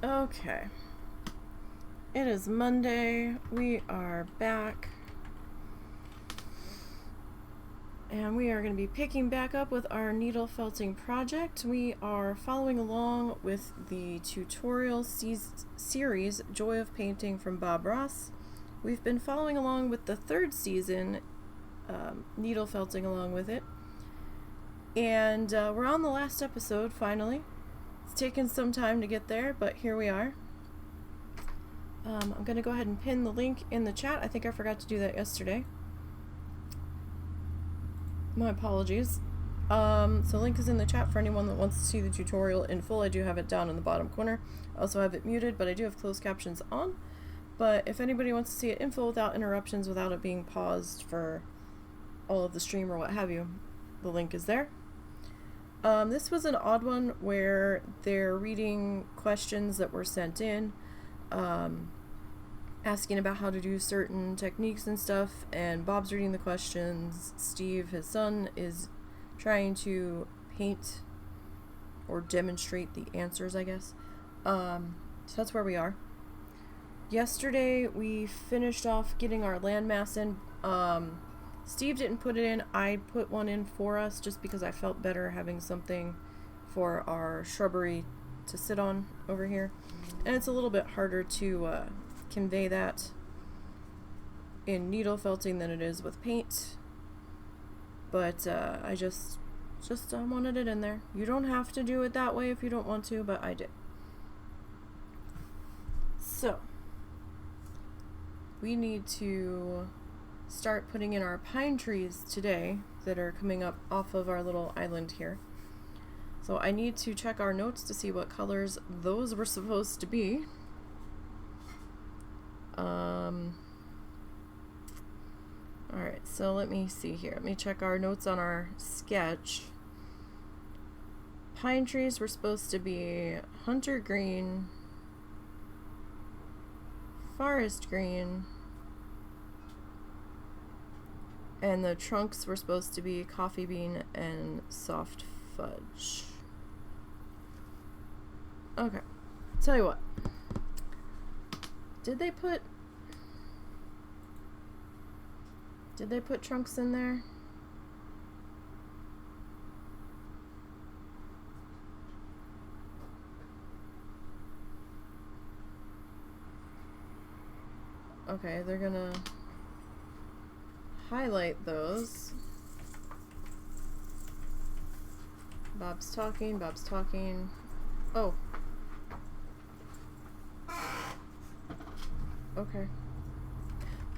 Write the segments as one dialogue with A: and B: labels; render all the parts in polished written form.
A: Okay. It is Monday. We are back. And we are going to be picking back up with our needle felting project. We are following along with the tutorial series, Joy of Painting from Bob Ross. We've been following along with the third season, needle felting along with it. And we're on the last episode, finally. It's taken some time to get there, but here we are. I'm going to go ahead and pin the link in the chat. I think I forgot to do that yesterday. My apologies. So link is in the chat for anyone that wants to see the tutorial in full. I do have it down in the bottom corner. I also have it muted, but I do have closed captions on. But if anybody wants to see it in full without interruptions, without it being paused for all of the stream or what have you, the link is there. This was an odd one where they're reading questions that were sent in, asking about how to do certain techniques and stuff, and Bob's reading the questions. Steve, his son, is trying to paint or demonstrate the answers, I guess. So that's where we are. Yesterday we finished off getting our landmass in. Steve didn't put it in. I put one in for us just because I felt better having something for our shrubbery to sit on over here. And it's a little bit harder to convey that in needle felting than it is with paint, but I just wanted it in there. You don't have to do it that way if you don't want to, but I did. So we need to start putting in our pine trees today that are coming up off of our little island here. So I need to check our notes to see what colors those were supposed to be. Alright, so let me see here. Let me check our notes on our sketch. Pine trees were supposed to be hunter green, forest green, and the trunks were supposed to be coffee bean and soft fudge. Okay, tell you what. Did they put trunks in there? Okay, they're gonna highlight those. Bob's talking. Oh. Okay.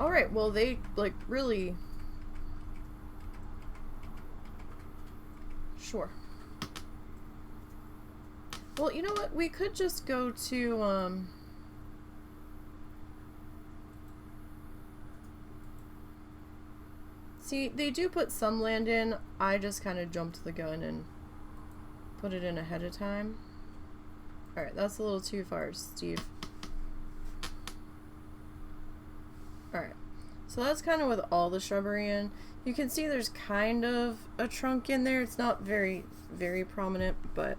A: Alright, well they, like, really... Sure. Well, you know what? We could just go to, See, they do put some land in. I just kind of jumped the gun and put it in ahead of time. Alright, that's a little too far, Steve. Alright, so that's kind of with all the shrubbery in. You can see there's kind of a trunk in there. It's not very, very prominent, but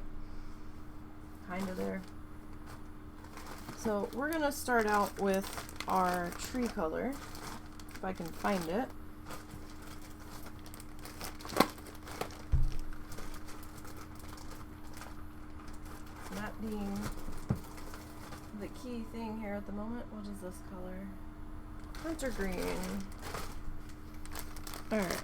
A: kind of there. So we're going to start out with our tree color, if I can find it. That being the key thing here at the moment. What is this color? Hunter green. Alright.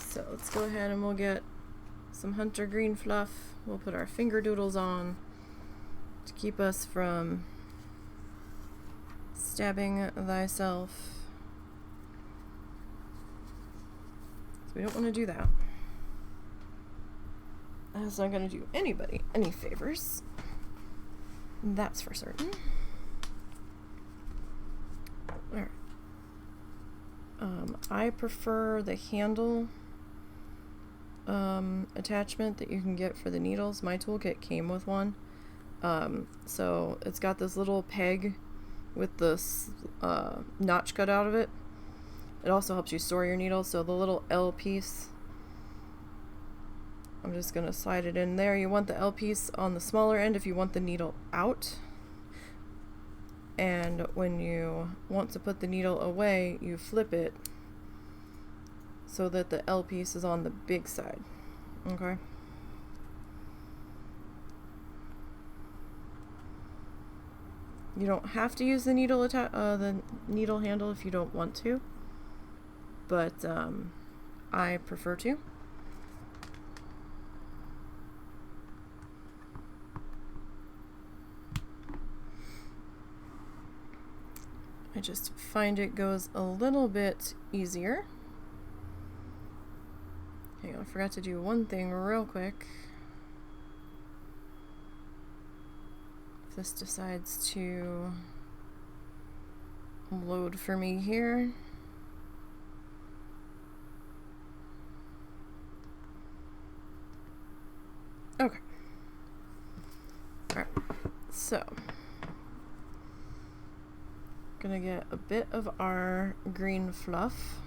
A: So let's go ahead and we'll get some hunter green fluff. We'll put our finger doodles on to keep us from stabbing thyself. So we don't want to do that. That's not going to do anybody any favors. That's for certain. Alright. I prefer the handle attachment that you can get for the needles. My toolkit came with one. So it's got this little peg with this notch cut out of it. It also helps you store your needles. So the little L piece I'm just going to slide it in there. You want the L piece on the smaller end if you want the needle out. And when you want to put the needle away, you flip it so that the L piece is on the big side. Okay? You don't have to use the needle handle if you don't want to, but I prefer to. I just find it goes a little bit easier. Hang on, I forgot to do one thing real quick. If this decides to load for me here. Okay. Alright, so gonna get a bit of our green fluff,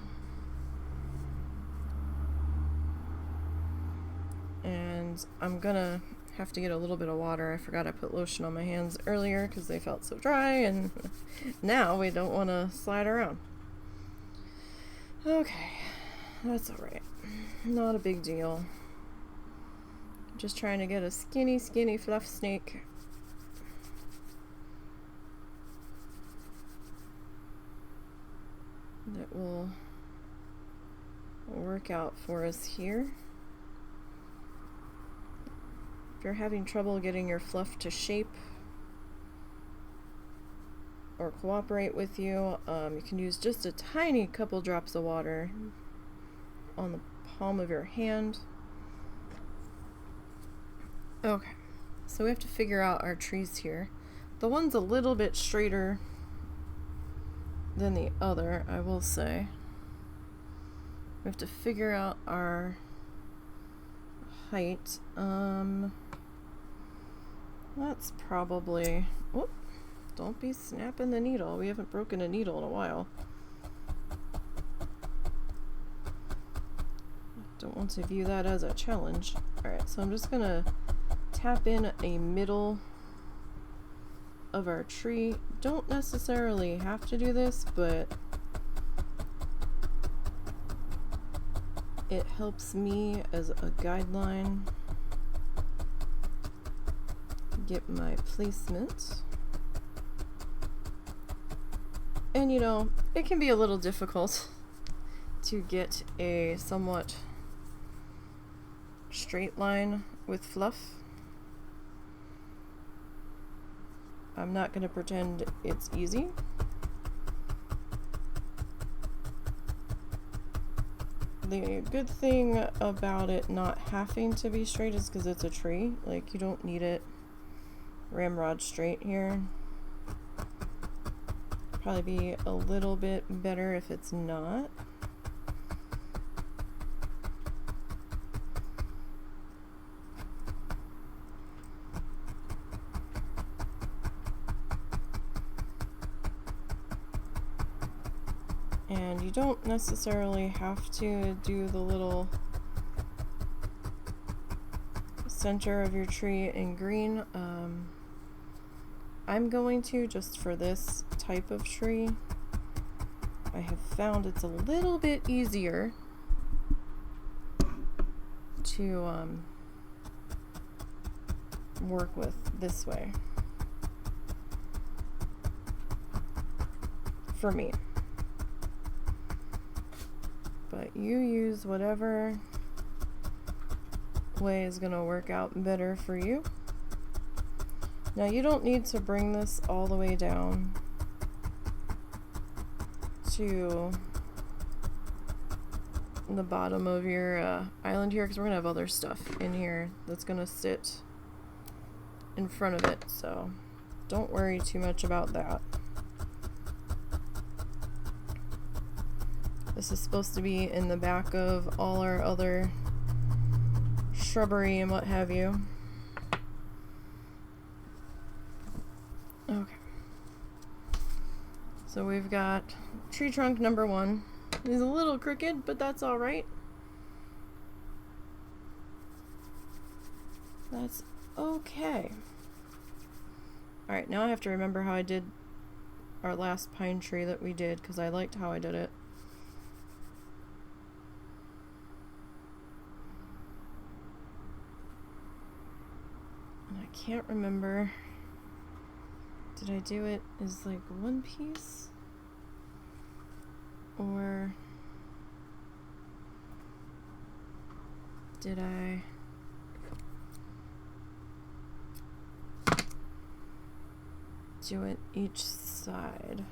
A: and I'm gonna have to get a little bit of water. I forgot I put lotion on my hands earlier because they felt so dry, and now we don't want to slide around. Okay, that's alright, not a big deal. Just trying to get a skinny fluff snake. That will work out for us here. If you're having trouble getting your fluff to shape or cooperate with you, you can use just a tiny couple drops of water on the palm of your hand. Okay, so we have to figure out our trees here. The one's a little bit straighter than the other, I will say. We have to figure out our height. That's probably... Whoop, don't be snapping the needle. We haven't broken a needle in a while. Don't want to view that as a challenge. Alright, so I'm just gonna tap in a middle of our tree. Don't necessarily have to do this, but it helps me as a guideline get my placement. And you know, it can be a little difficult to get a somewhat straight line with fluff. I'm not going to pretend it's easy. The good thing about it not having to be straight is because it's a tree. Like, you don't need it ramrod straight here. Probably be a little bit better if it's not. And you don't necessarily have to do the little center of your tree in green. I'm going to, just for this type of tree, I have found it's a little bit easier to work with this way, for me. But you use whatever way is going to work out better for you. Now, you don't need to bring this all the way down to the bottom of your island here, because we're going to have other stuff in here that's going to sit in front of it, so don't worry too much about that. This is supposed to be in the back of all our other shrubbery and what have you. Okay. So we've got tree trunk number 1. He's a little crooked, but that's alright. That's okay. Alright, now I have to remember how I did our last pine tree that we did, because I liked how I did it. And I can't remember. Did I do it as like one piece? Or did I do it each side?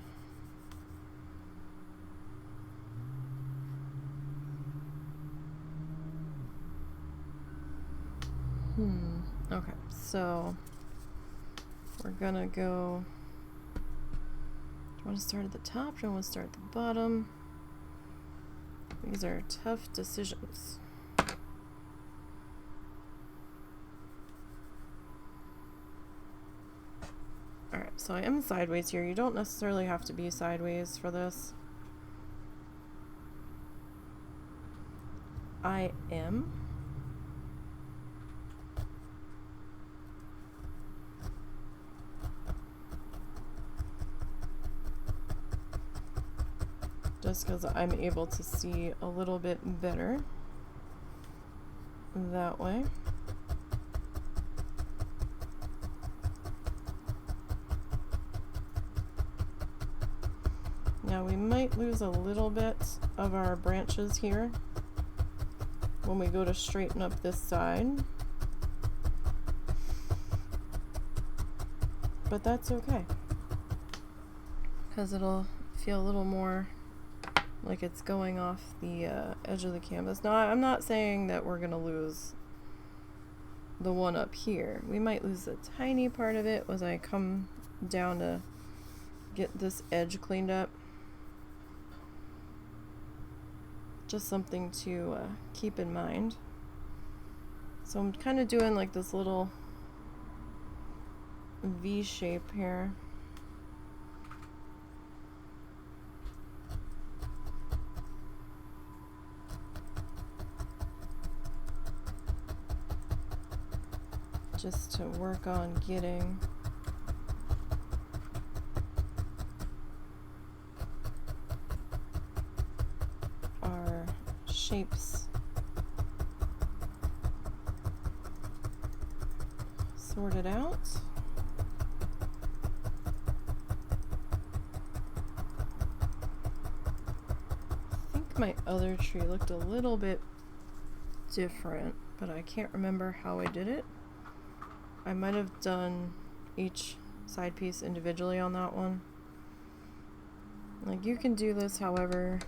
A: Okay, so we're gonna go. Do you want to start at the top? Do you want to start at the bottom? These are tough decisions. Alright, so I am sideways here. You don't necessarily have to be sideways for this. I am. Just because I'm able to see a little bit better that way. Now we might lose a little bit of our branches here when we go to straighten up this side, but that's okay, because it'll feel a little more like it's going off the edge of the canvas. Now, I'm not saying that we're gonna lose the one up here. We might lose a tiny part of it as I come down to get this edge cleaned up. Just something to keep in mind. So I'm kind of doing like this little V shape here. Just to work on getting our shapes sorted out. I think my other tree looked a little bit different, but I can't remember how I did it. I might have done each side piece individually on that one. Like, you can do this however.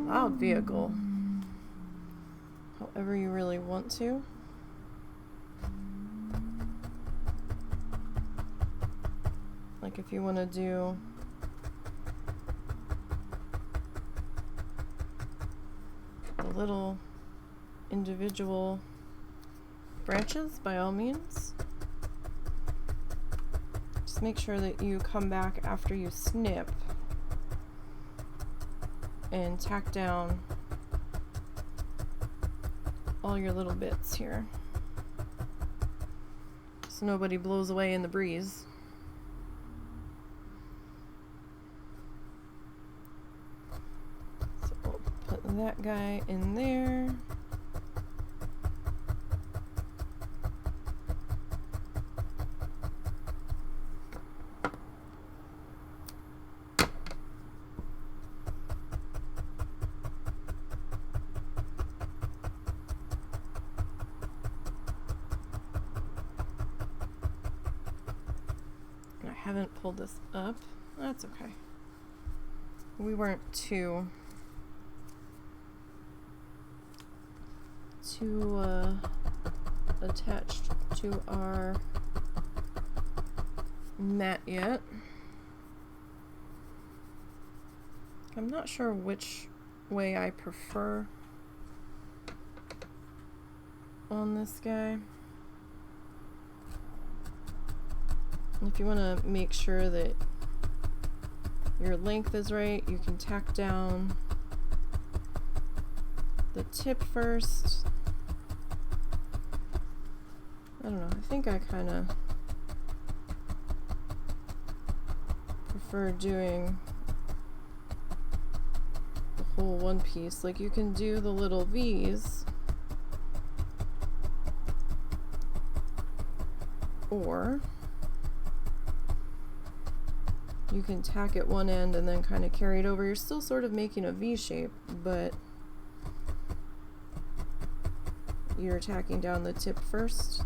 A: Loud vehicle. However you really want to. Like, if you want to do the little individual branches, by all means. Just make sure that you come back after you snip and tack down all your little bits here, so nobody blows away in the breeze. So we'll put that guy in there. Haven't pulled this up. That's okay. We weren't too attached to our mat yet. I'm not sure which way I prefer on this guy. If you want to make sure that your length is right, you can tack down the tip first I don't know, I think I kind of prefer doing the whole one piece. Like, you can do the little V's, or you can tack at one end and then kind of carry it over. You're still sort of making a V shape, but you're tacking down the tip first.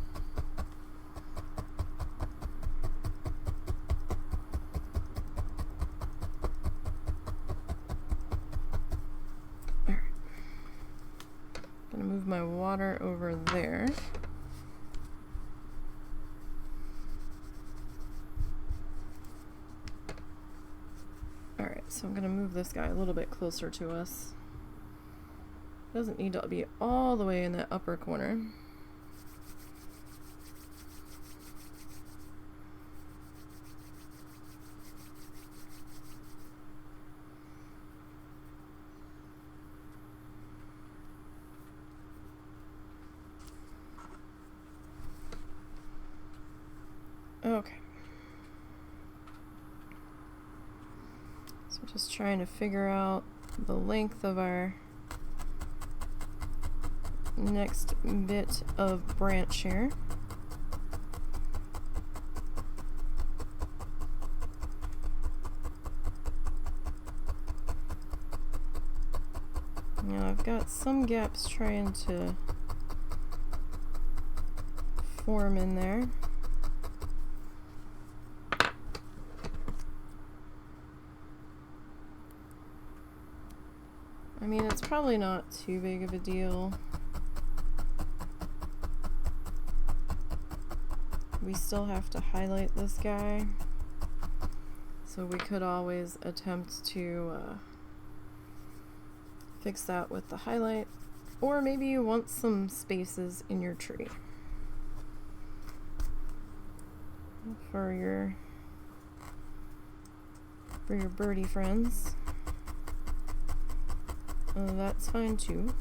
A: Alright. Gonna move my water over there. Alright, so I'm gonna move this guy a little bit closer to us. Doesn't need to be all the way in that upper corner. Okay. So just trying to figure out the length of our next bit of branch here. Now I've got some gaps trying to form in there. I mean, it's probably not too big of a deal. We still have to highlight this guy, so we could always attempt to fix that with the highlight, or maybe you want some spaces in your tree for your birdie friends. That's fine too.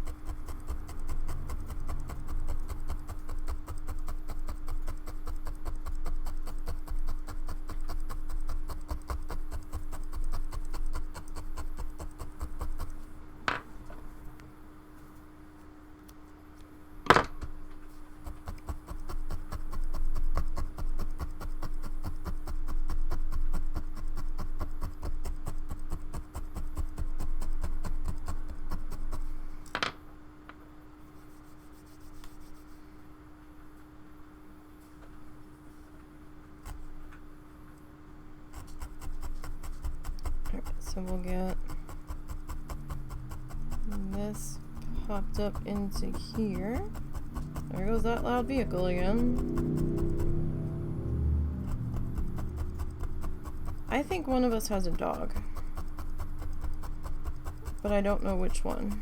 A: So we'll get this popped up into here. There goes that loud vehicle again. I think one of us has a dog, but I don't know which one.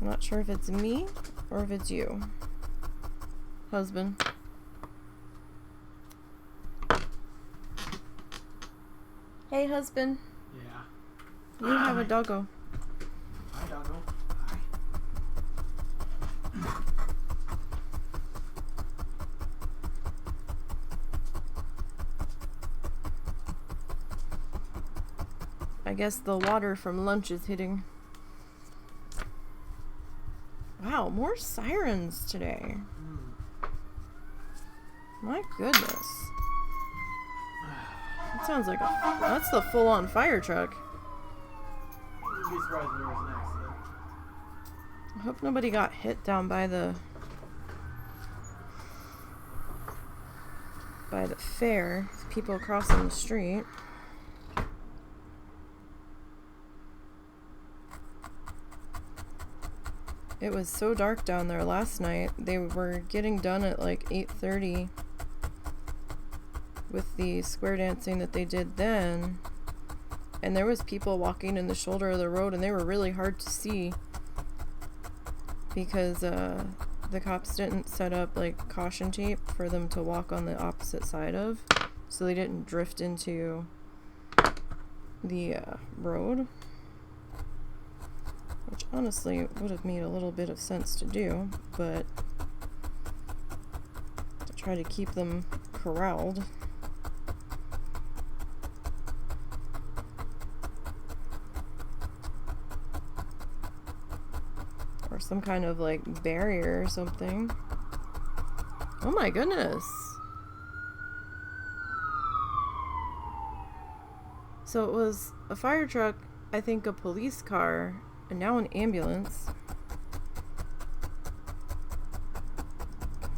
A: I'm not sure if it's me or if it's you, husband. Hey, husband.
B: Yeah.
A: You have a doggo.
B: Hi, doggo. Hi.
A: I guess the water from lunch is hitting. Wow, more sirens today. My goodness. That sounds like that's the full-on fire truck.
B: You'd be surprised if there was an accident.
A: I hope nobody got hit down by the fair. People crossing the street. It was so dark down there last night. They were getting done at like 8:30 with the square dancing that they did then, and there was people walking in the shoulder of the road, and they were really hard to see because the cops didn't set up like caution tape for them to walk on the opposite side of, so they didn't drift into the road, which honestly would have made a little bit of sense to do, but try to keep them corralled. Or some kind of like barrier or something. Oh my goodness. So it was a fire truck, I think a police car, and now an ambulance.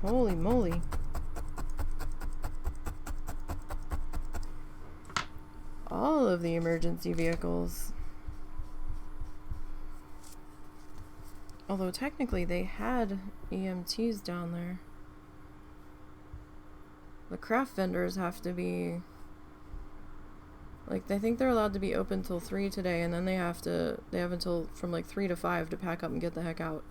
A: Holy moly. All of the emergency vehicles. Although technically they had EMTs down there. The craft vendors have to be... Like, I think they're allowed to be open till 3 today, and then they have until from like 3 to 5 to pack up and get the heck out.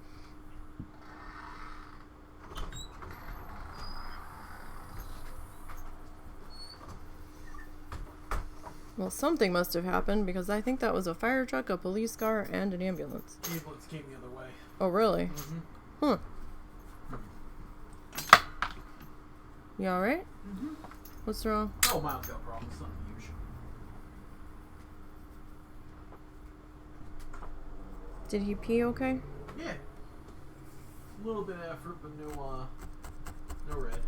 A: Well, something must have happened, because I think that was a fire truck, a police car, and an ambulance.
B: The ambulance came the other way.
A: Oh, really?
B: Mm-hmm.
A: Huh. You alright?
B: Mm-hmm.
A: What's wrong?
B: Oh, mild gut problems. Nothing huge.
A: Did he pee okay?
B: Yeah. A little bit of effort, but no red.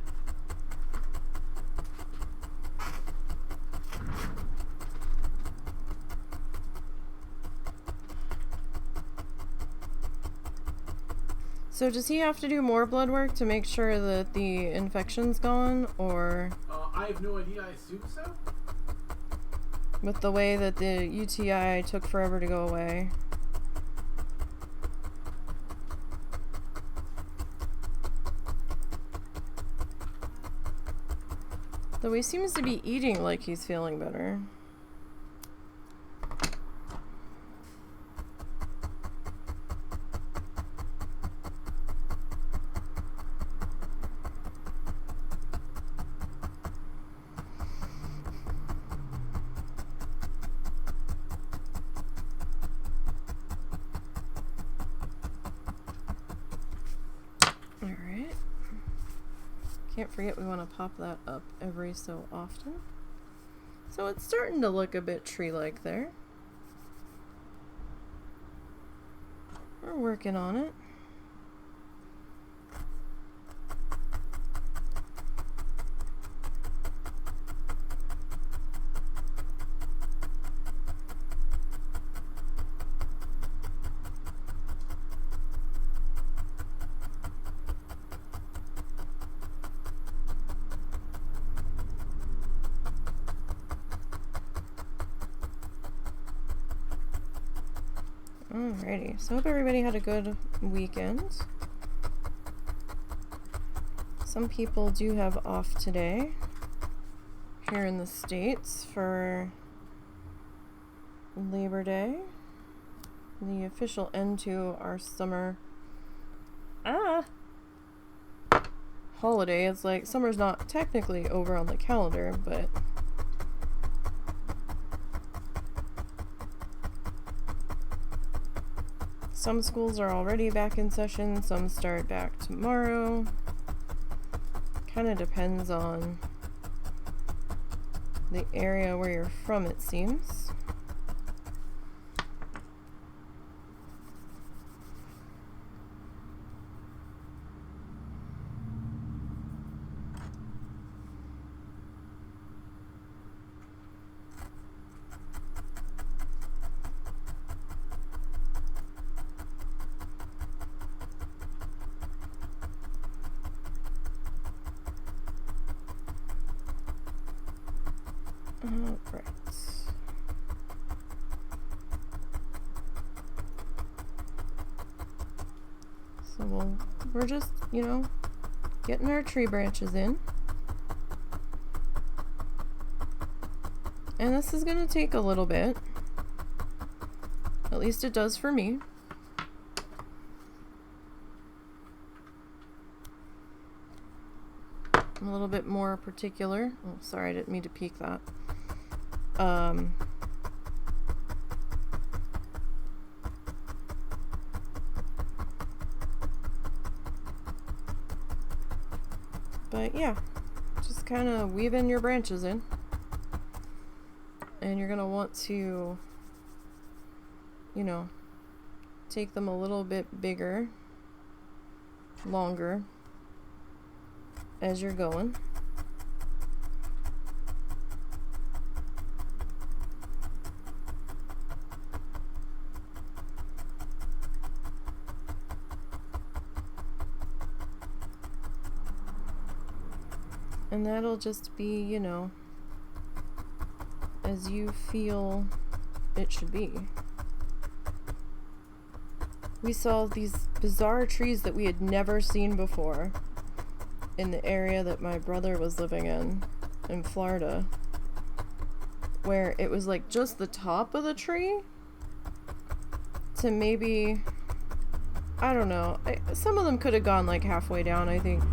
A: So does he have to do more blood work to make sure that the infection's gone, or
B: I have no idea. I assume so.
A: with the way that the UTI took forever to go away? Though he seems to be eating like he's feeling better. Alright. Can't forget we want to pop that up every so often. So it's starting to look a bit tree-like there. We're working on it. Alrighty, so hope everybody had a good weekend. Some people do have off today here in the States for Labor Day, the official end to our summer holiday. It's like summer's not technically over on the calendar, but some schools are already back in session, some start back tomorrow. Kind of depends on the area where you're from, it seems. Alright. So we're just, getting our tree branches in. And this is going to take a little bit. At least it does for me. I'm a little bit more particular. Oh, sorry, I didn't mean to peek that. But yeah, just kind of weaving your branches in. And you're going to want to, you know, take them a little bit bigger, longer as you're going. And that'll just be, you know, as you feel it should be. We saw these bizarre trees that we had never seen before in the area that my brother was living in Florida, where it was like just the top of the tree to maybe, I don't know, some of them could have gone like halfway down, I think.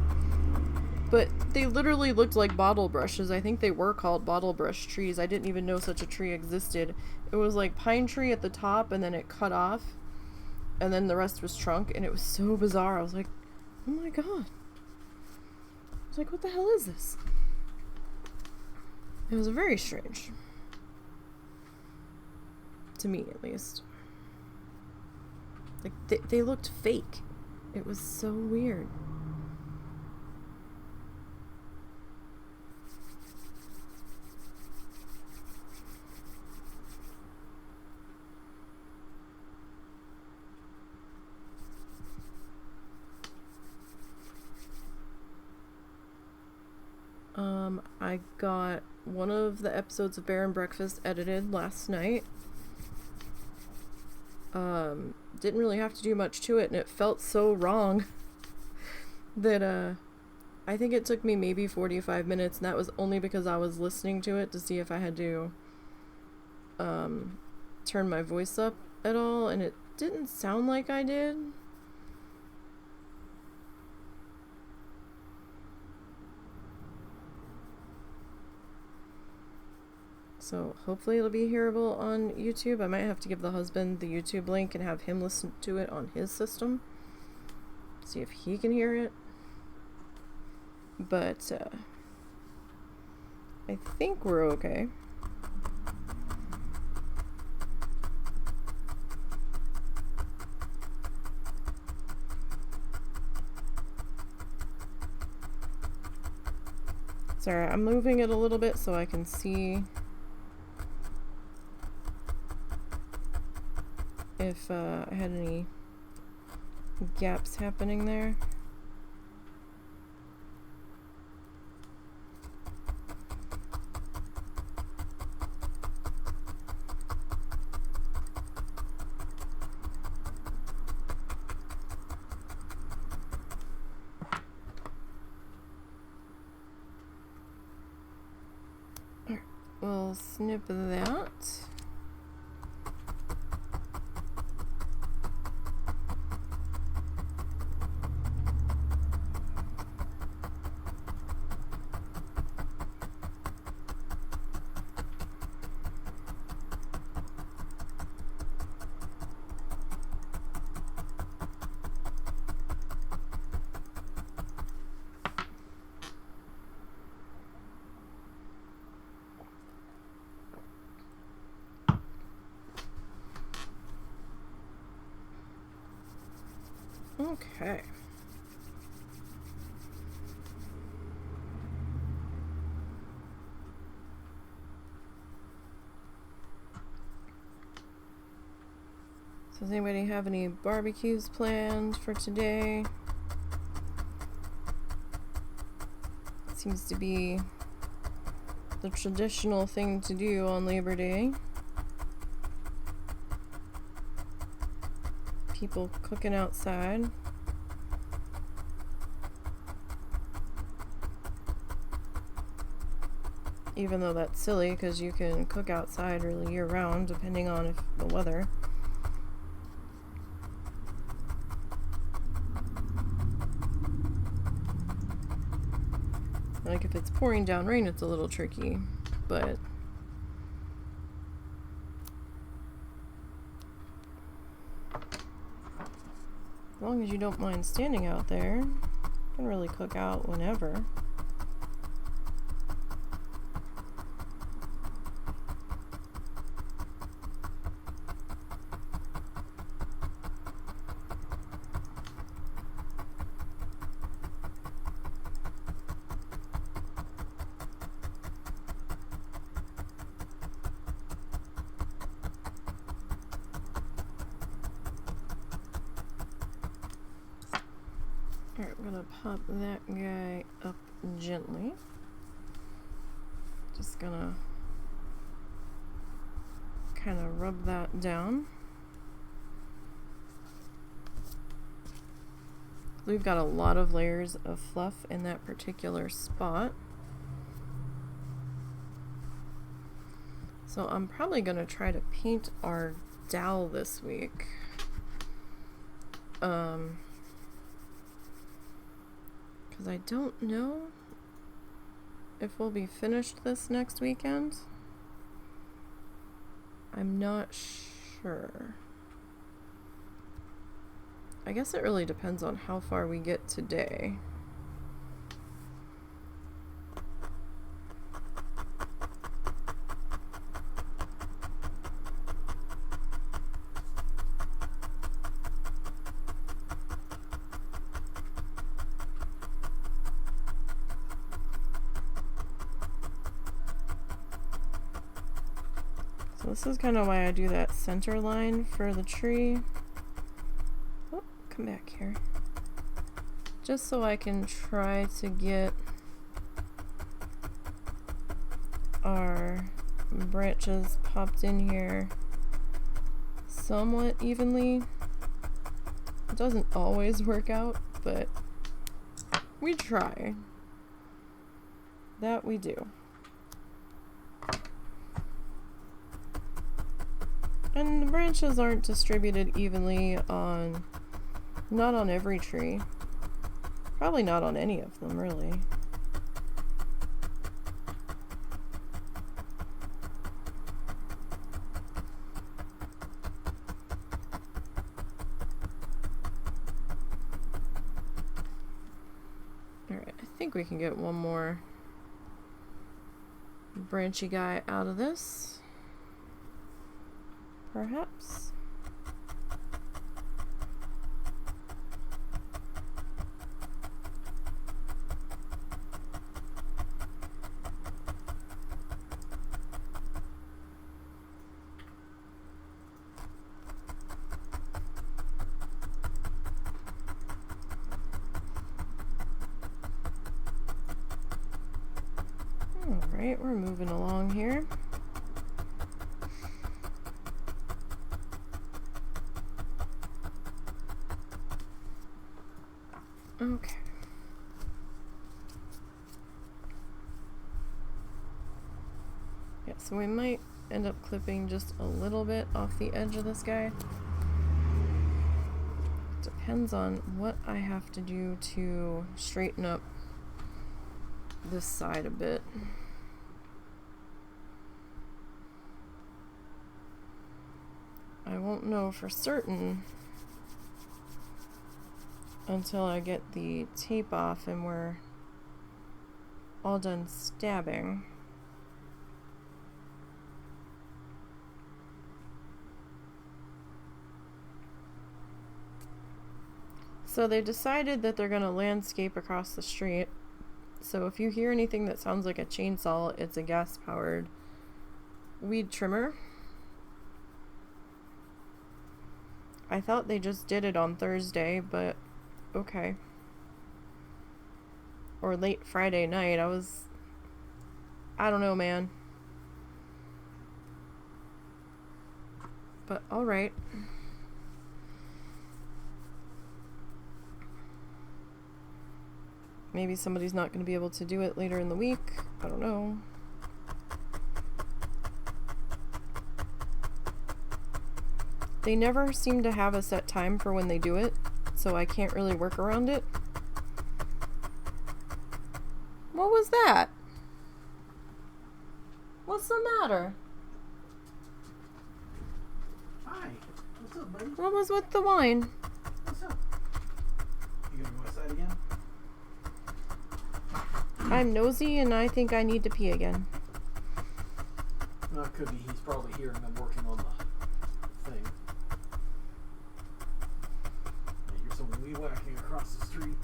A: But they literally looked like bottle brushes. I think they were called bottle brush trees. I didn't even know such a tree existed. It was like pine tree at the top, and then it cut off, and then the rest was trunk, and it was so bizarre. I was like, oh my god. I was like, what the hell is this? It was very strange. To me, at least. Like, they looked fake. It was so weird. I got one of the episodes of Bear and Breakfast edited last night. Didn't really have to do much to it, and it felt so wrong that I think it took me maybe 45 minutes, and that was only because I was listening to it to see if I had to turn my voice up at all, and it didn't sound like I did. So hopefully it'll be hearable on YouTube. I might have to give the husband the YouTube link and have him listen to it on his system. See if he can hear it. But I think we're okay. Sorry, I'm moving it a little bit so I can see if I had any gaps happening there. We'll snip that. Okay. So does anybody have any barbecues planned for today? It seems to be the traditional thing to do on Labor Day. People cooking outside. Even though that's silly, because you can cook outside really year-round, depending on if the weather. Like, if it's pouring down rain, it's a little tricky, but as long as you don't mind standing out there, you can really cook out whenever. Alright, I'm gonna pop that guy up gently. Just gonna kind of rub that down. We've got a lot of layers of fluff in that particular spot. So I'm probably gonna try to paint our dowel this week. Because I don't know if we'll be finished this next weekend. I'm not sure. I guess it really depends on how far we get today. So this is kind of why I do that center line for the tree. Oh, come back here. Just so I can try to get our branches popped in here somewhat evenly. It doesn't always work out, but we try. That we do. And the branches aren't distributed evenly on, not on every tree. Probably not on any of them, really. Alright, I think we can get one more branchy guy out of this. Perhaps. All right, we're moving along here. Okay. Yeah, so we might end up clipping just a little bit off the edge of this guy. Depends on what I have to do to straighten up this side a bit. I won't know for certain until I get the tape off and we're all done stabbing. So they decided that they're going to landscape across the street. So if you hear anything that sounds like a chainsaw, it's a gas-powered weed trimmer. I thought they just did it on Thursday, but okay. Or late Friday night. I don't know, man. But alright. Maybe somebody's not going to be able to do it later in the week. I don't know. They never seem to have a set time for when they do it, so I can't really work around it. What was that? What's the matter?
B: Hi. What's up, buddy?
A: What was with the wine?
B: What's up? You gonna go outside again?
A: I'm nosy and I think I need to pee again.
B: No, it could be he's probably hearing them working on the thing. I hear someone whacking across the street.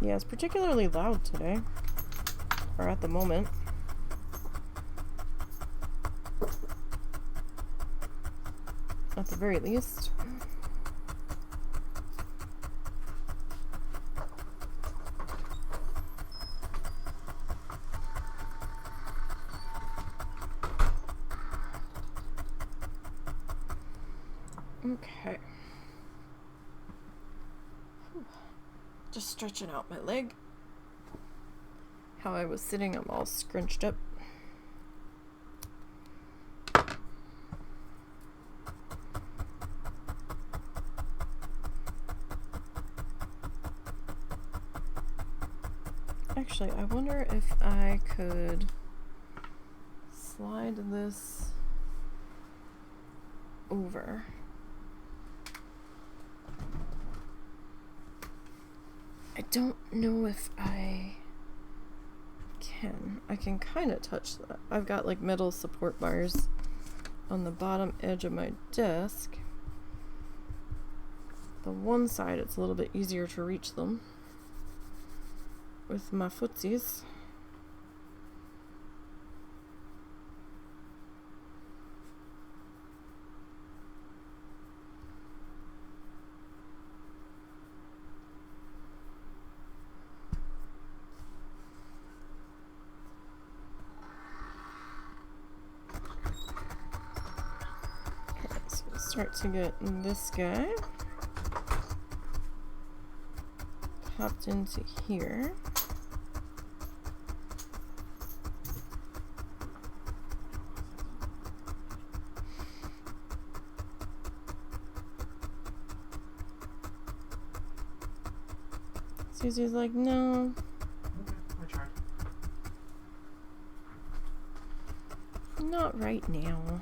A: Yeah, it's particularly loud today. Or at the moment. At the very least. Okay. Just stretching out my leg. How I was sitting, I'm all scrunched up. Actually, I wonder if I could slide this over. I don't know if I can. I can kind of touch that. I've got like metal support bars on the bottom edge of my desk. The one side, it's a little bit easier to reach them with my footsies. Alright, so we'll start to get this guy popped into here. Susie's like, no.
B: Okay, I tried.
A: Not right now.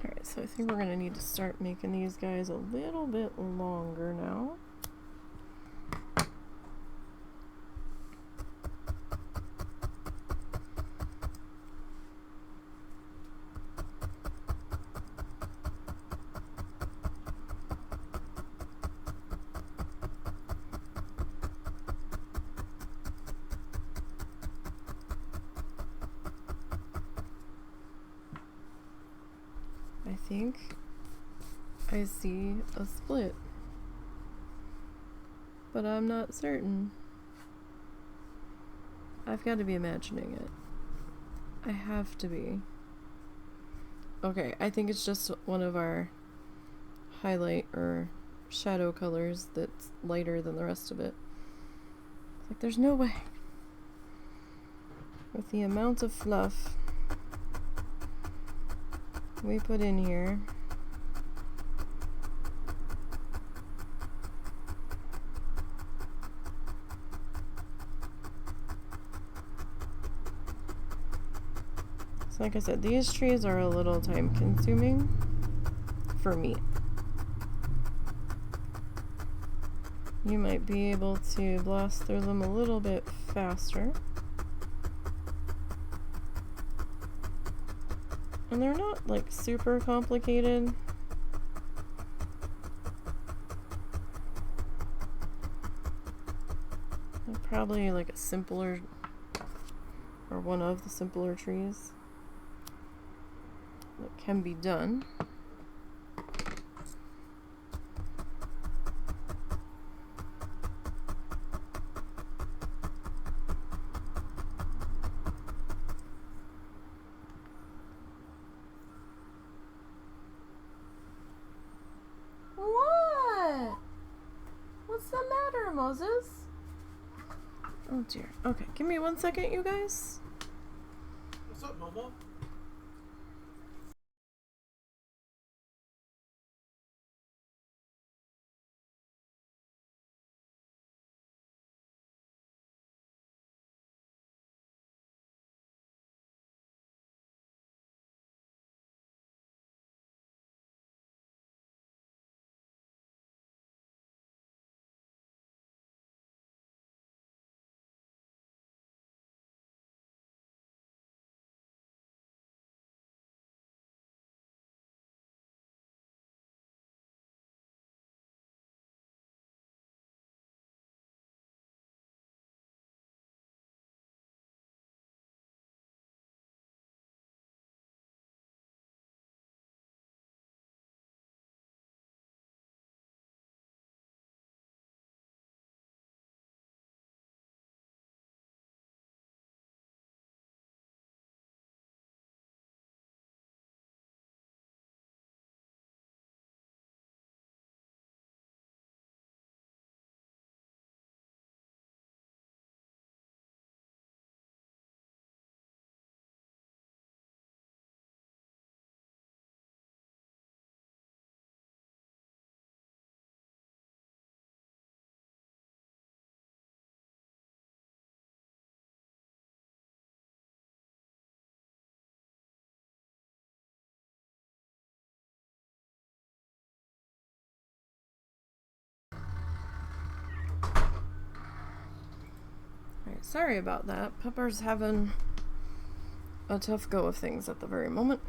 A: Alright, so I think we're gonna need to start making these guys a little bit longer now. I think I see a split, but I'm not certain. I've got to be imagining it. I have to be. Okay, I think it's just one of our highlight or shadow colors that's lighter than the rest of it. It's like, there's no way. With the amount of fluff we put in here. So like I said, these trees are a little time consuming for me. You might be able to blast through them a little bit faster. And they're not like super complicated. They're probably like a simpler, or one of the simpler trees that can be done. What? What's the matter, Moses? Oh dear. Okay, give me 1 second, you guys.
B: What's up, Momo?
A: Sorry about that. Pepper's having a tough go of things at the very moment.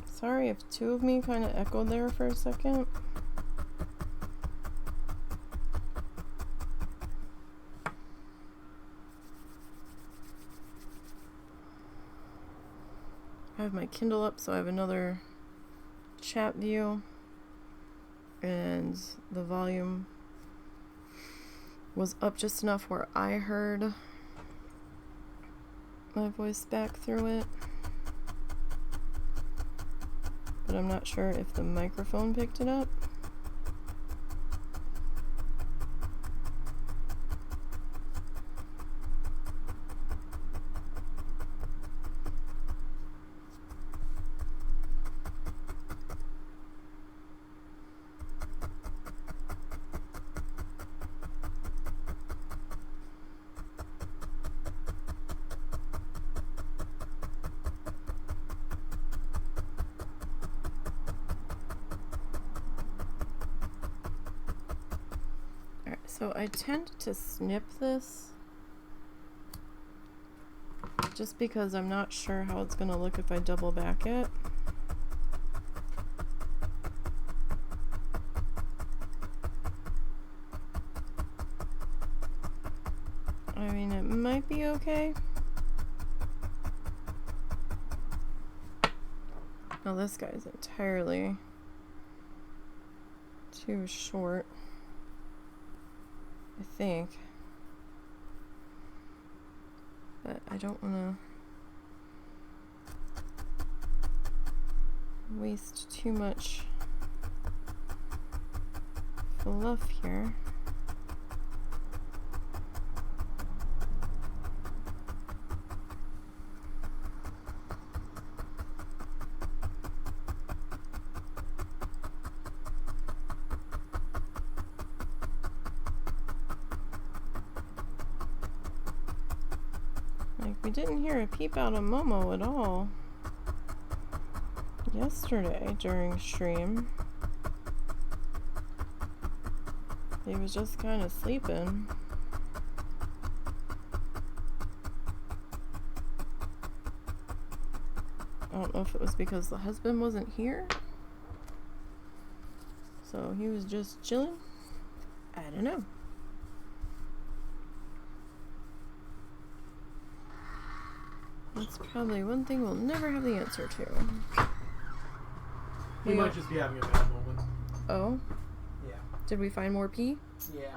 A: Sorry if two of me kind of echoed there for a second. I have my Kindle up, so I have another chat view, and the volume was up just enough where I heard my voice back through it. But I'm not sure if the microphone picked it up. So I tend to snip this just because I'm not sure how it's going to look if I double back it. I mean, it might be okay. Now this guy's entirely too short, I think, but I don't want to waste too much fluff here. We didn't hear a peep out of Momo at all yesterday during stream. He was just kind of sleeping. I don't know if it was because the husband wasn't here, so he was just chilling. I don't know. That's probably one thing we'll never have the answer to.
B: He might just be having a bad moment.
A: Oh?
B: Yeah.
A: Did we find more pee?
B: Yeah.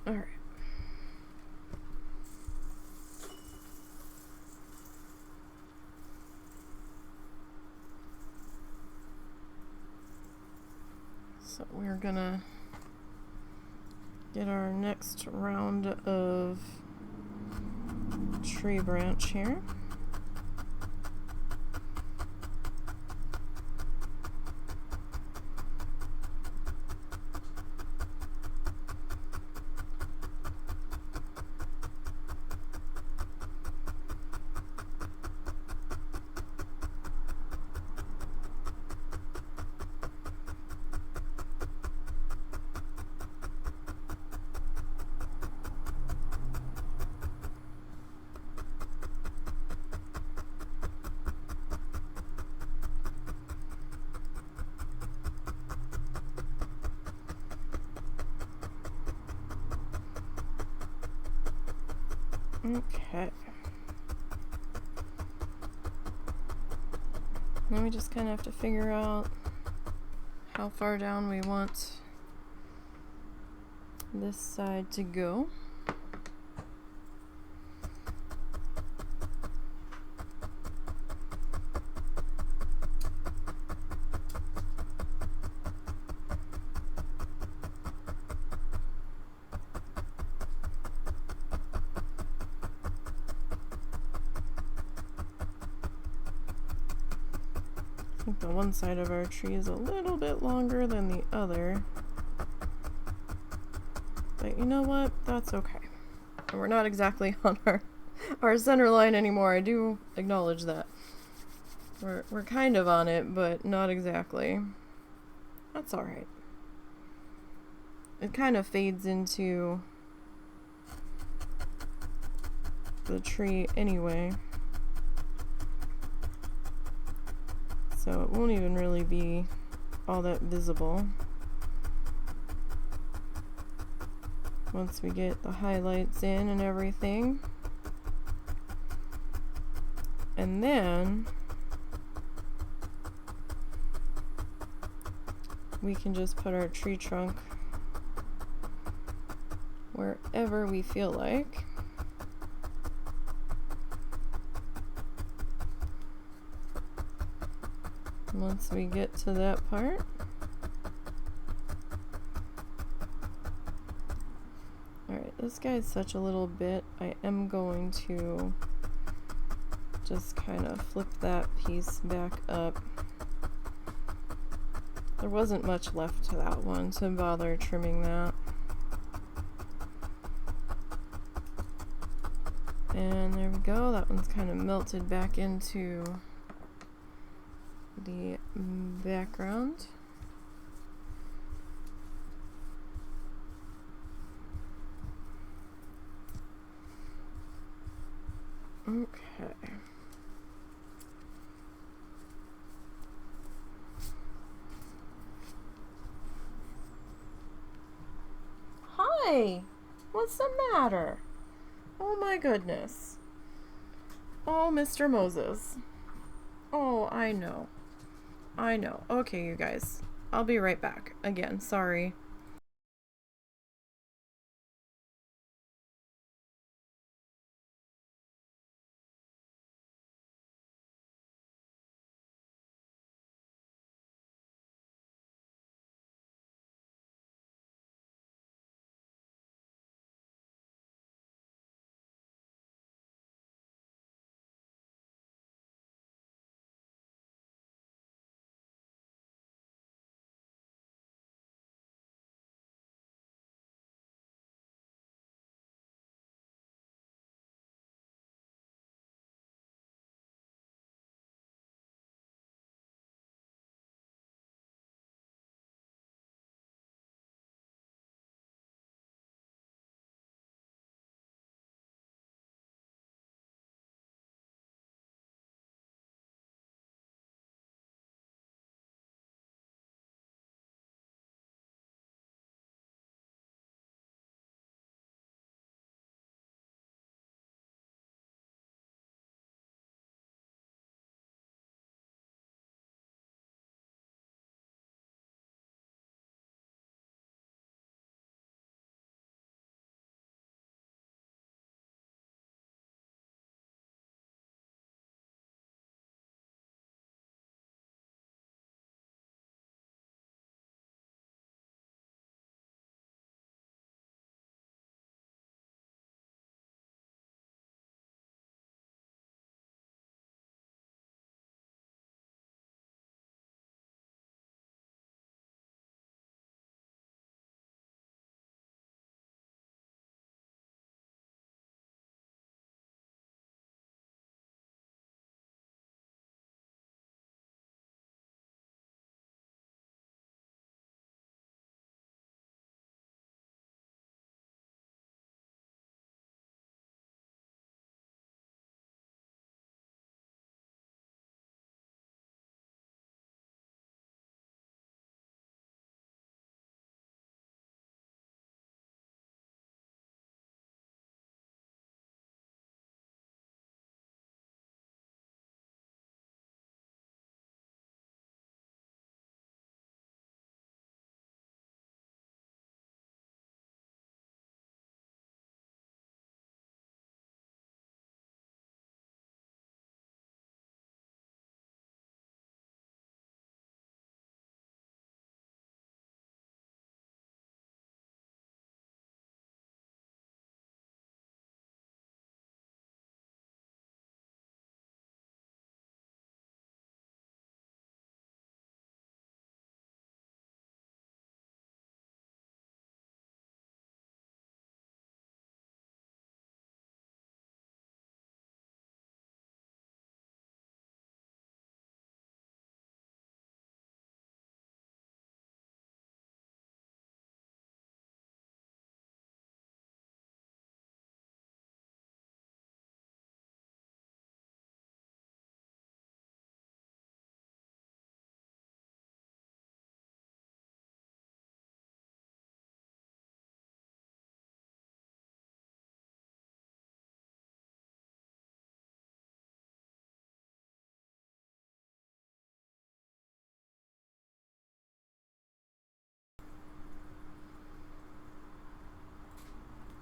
A: Alright. So we're gonna get our next round of tree branch here. Okay. Then we just kind of have to figure out how far down we want this side to go. I think the one side of our tree is a little bit longer than the other. But you know what? That's okay. And we're not exactly on our center line anymore. I do acknowledge that. We're kind of on it, but not exactly. That's alright. It kind of fades into the tree anyway. So it won't even really be all that visible once we get the highlights in and everything. And then we can just put our tree trunk wherever we feel like. Once we get to that part. Alright, this guy's such a little bit. I am going to just kind of flip that piece back up. There wasn't much left to that one to bother trimming that. And there we go, that one's kind of melted back into the background. Okay. Hi! What's the matter? Oh my goodness. Oh, Mr. Moses. Oh, I know. I know. Okay, you guys. I'll be right back. Again, sorry.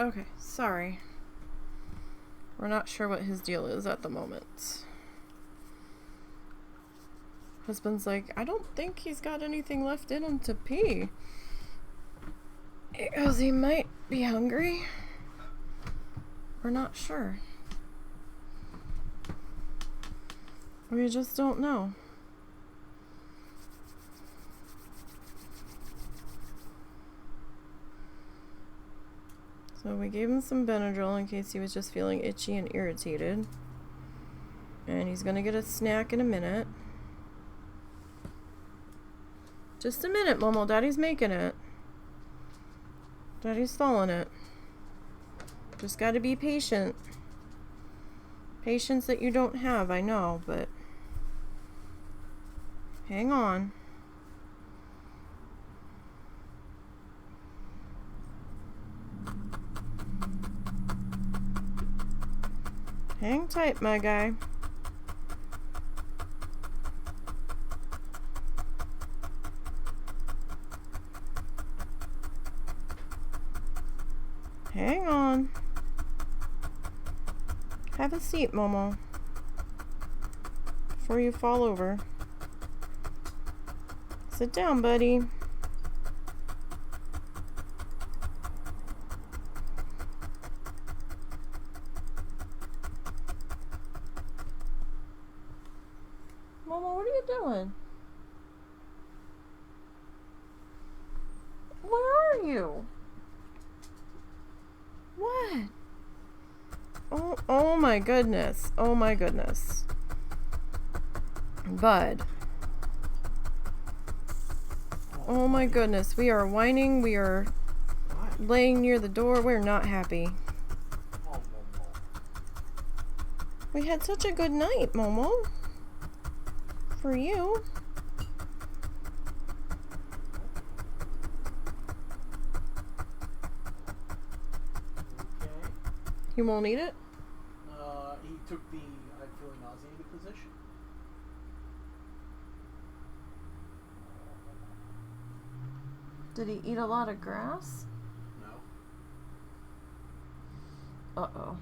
A: Okay, sorry. We're not sure what his deal is at the moment. Husband's like, I don't think he's got anything left in him to pee. He goes, he might be hungry. We're not sure. We just don't know. So we gave him some Benadryl in case he was just feeling itchy and irritated. And he's gonna get a snack in a minute. Just a minute, Momo. Daddy's making it. Daddy's following it. Just gotta be patient. Patience that you don't have, I know, but hang on. Hang tight, my guy. Hang on. Have a seat, Momo. Before you fall over. Sit down, buddy. Momo, what are you doing? Where are you? What? Oh my goodness. Oh my goodness. Bud. Oh my goodness. We are whining. We are laying near the door. We're not happy. We had such a good night, Momo. For you. You won't eat it?
B: He took the I'm feeling nauseated position.
A: Did he eat a lot of grass?
B: No.
A: Uh-oh.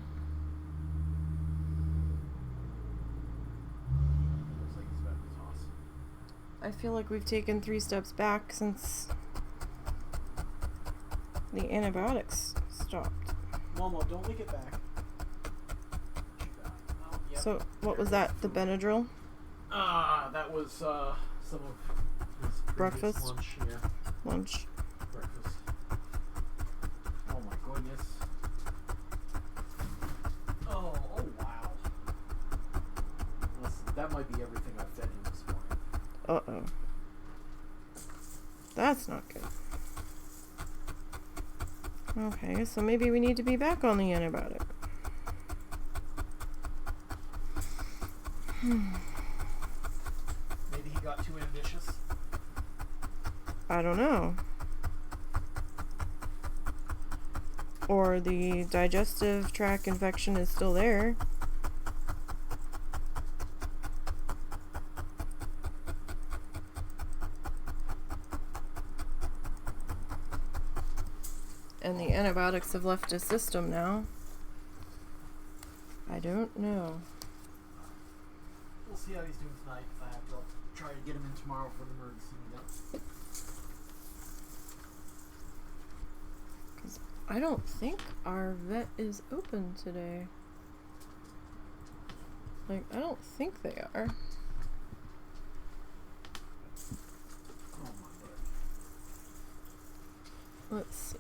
B: Looks like he's about to toss.
A: I feel like we've taken 3 steps back since the antibiotics stopped.
B: Momo, don't lick it back. Oh, yep.
A: So, what was that? The Benadryl?
B: That was some of his
A: Breakfast?
B: lunch. Yeah.
A: Lunch.
B: Breakfast. Oh my goodness. Oh wow. Listen, that might be everything I fed him this morning.
A: Uh-oh. That's not good. Okay, so maybe we need to be back on the antibiotic.
B: Maybe he got too ambitious.
A: I don't know. Or the digestive tract infection is still there. And the antibiotics have left his system now. I don't know.
B: We'll see how he's doing tonight. If I have to, I'll try to get him in tomorrow for an emergency meetup.
A: Because I don't think our vet is open today. Like, I don't think they are.
B: Oh my god.
A: Let's see.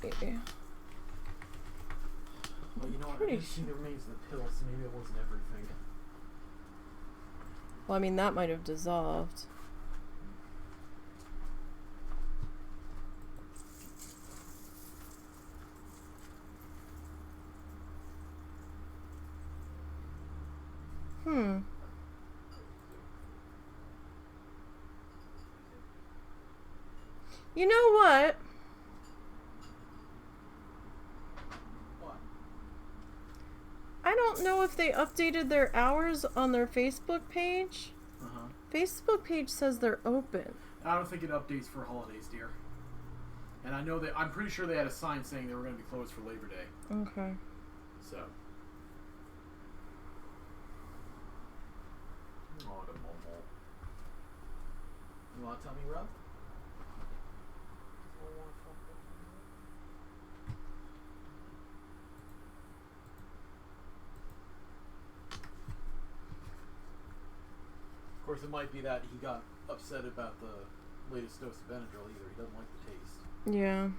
B: Well, you know what? I
A: Pretty
B: didn't see the remains of the pill, so maybe it wasn't everything.
A: Well, I mean, that might have dissolved. You know what?
B: What?
A: I don't know if they updated their hours on their Facebook page. Facebook page says they're open.
B: I don't think it updates for holidays, dear. And I know I'm pretty sure they had a sign saying they were going to be closed for Labor Day.
A: Okay.
B: So. Oh, the momo. You want to tell me, Rob? Of course, it might be that he got upset about the latest dose of Benadryl either. He doesn't like the taste.
A: Yeah.
B: And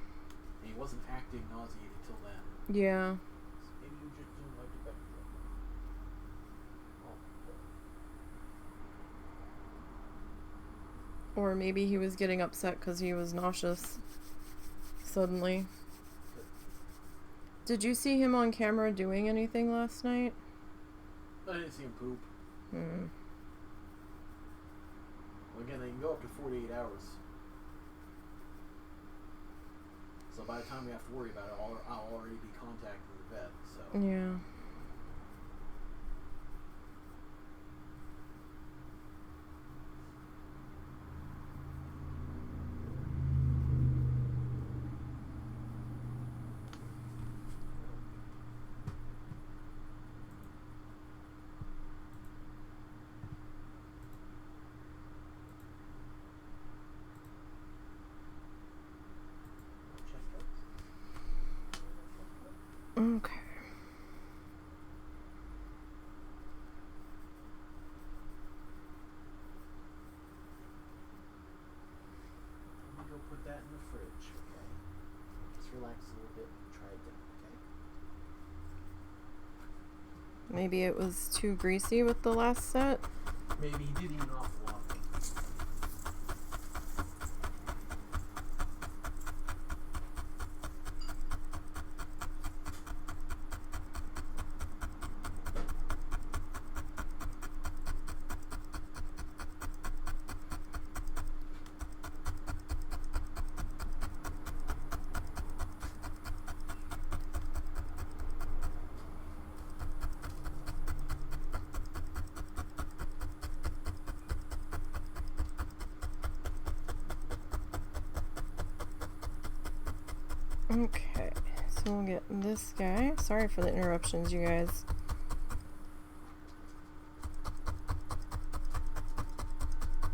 B: he wasn't acting nauseated till then.
A: Yeah.
B: So maybe you just didn't like the Benadryl. Oh.
A: Or maybe he was getting upset because he was nauseous suddenly. Did you see him on camera doing anything last night?
B: I didn't see him poop.
A: Hmm.
B: Well, again, they can go up to 48 hours. So by the time we have to worry about it, I'll already be contacting the vet. So.
A: Yeah. Okay.
B: Let me go put that in the fridge, okay? Just relax a little bit and try again, okay?
A: Maybe it was too greasy with the last set.
B: Maybe he did eat an awful lot.
A: Okay, so we'll get this guy. Sorry for the interruptions, you guys.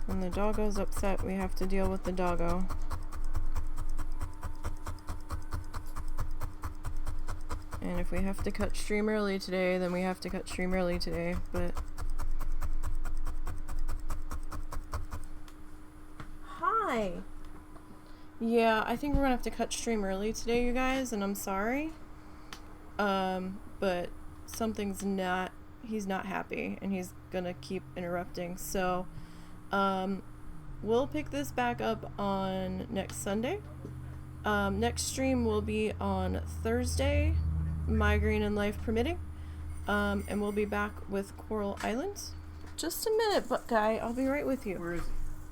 A: When the doggo's upset, we have to deal with the doggo. And if we have to cut stream early today, then we have to cut stream early today, but... Hi! Yeah, I think we're gonna have to cut stream early today, you guys, and I'm sorry. But something's not... He's not happy, and he's gonna keep interrupting, so... we'll pick this back up on next Sunday. Next stream will be on Thursday, migraine and life permitting. And we'll be back with Coral Islands. Just a minute, but guy, I'll be right with you.
B: Where is he?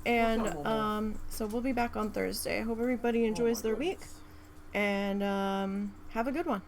A: And so we'll be back on Thursday. I hope everybody enjoys their week, and have a good one.